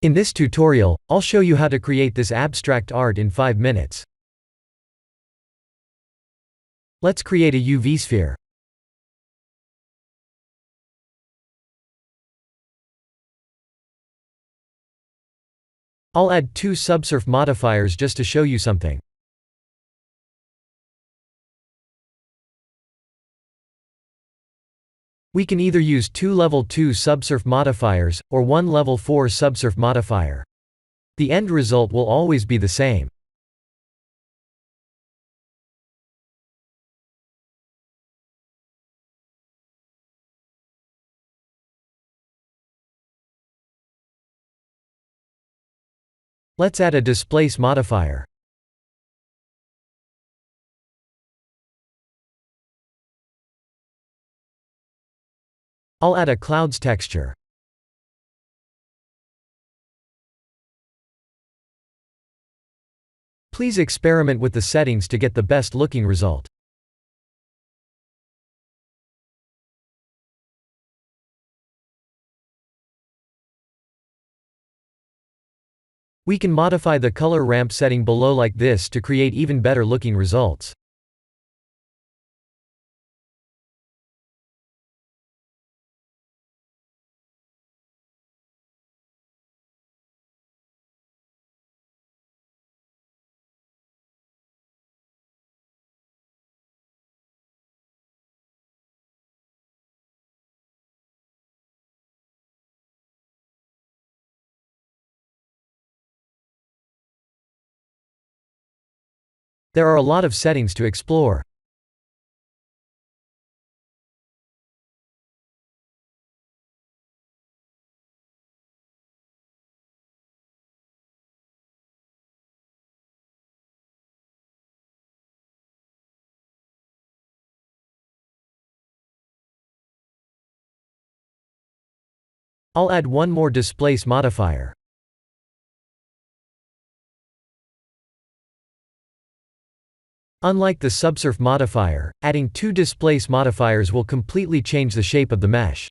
In this tutorial, I'll show you how to create this abstract art in 5 minutes. Let's create a UV sphere. I'll add 2 subsurf modifiers just to show you something. We can either use 2 level 2 subsurf modifiers, or 1 level 4 subsurf modifier. The end result will always be the same. Let's add a displace modifier. I'll add a clouds texture. Please experiment with the settings to get the best looking result. We can modify the color ramp setting below like this to create even better looking results. There are a lot of settings to explore. I'll add one more displace modifier. Unlike the subsurf modifier, adding 2 displace modifiers will completely change the shape of the mesh.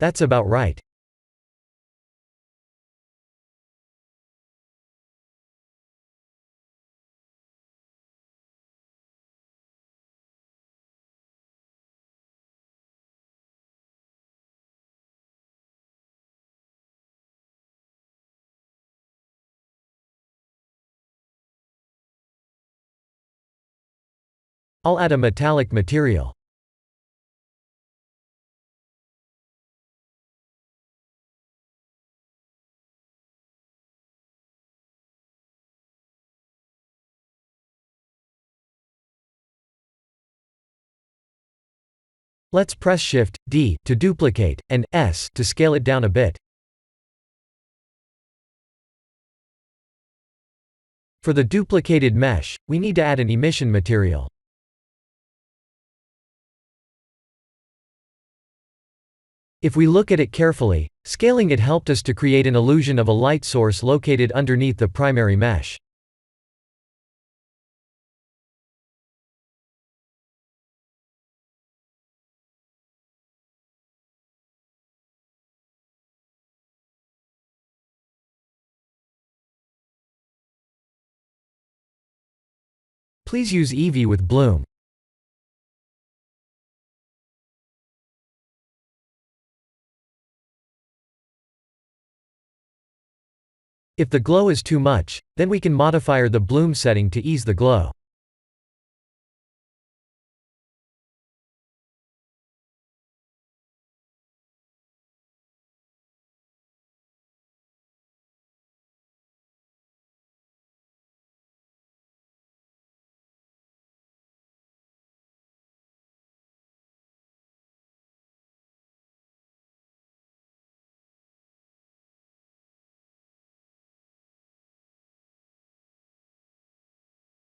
That's about right. I'll add a metallic material. Let's press Shift, D, to duplicate, and S, to scale it down a bit. For the duplicated mesh, we need to add an emission material. If we look at it carefully, scaling it helped us to create an illusion of a light source located underneath the primary mesh. Please use Eevee with bloom. If the glow is too much, then we can modify the bloom setting to ease the glow.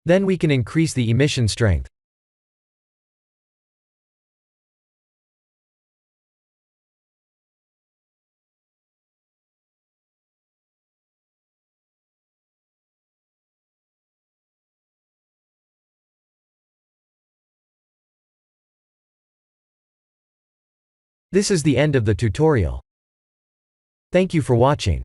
Then we can increase the emission strength. This is the end of the tutorial. Thank you for watching.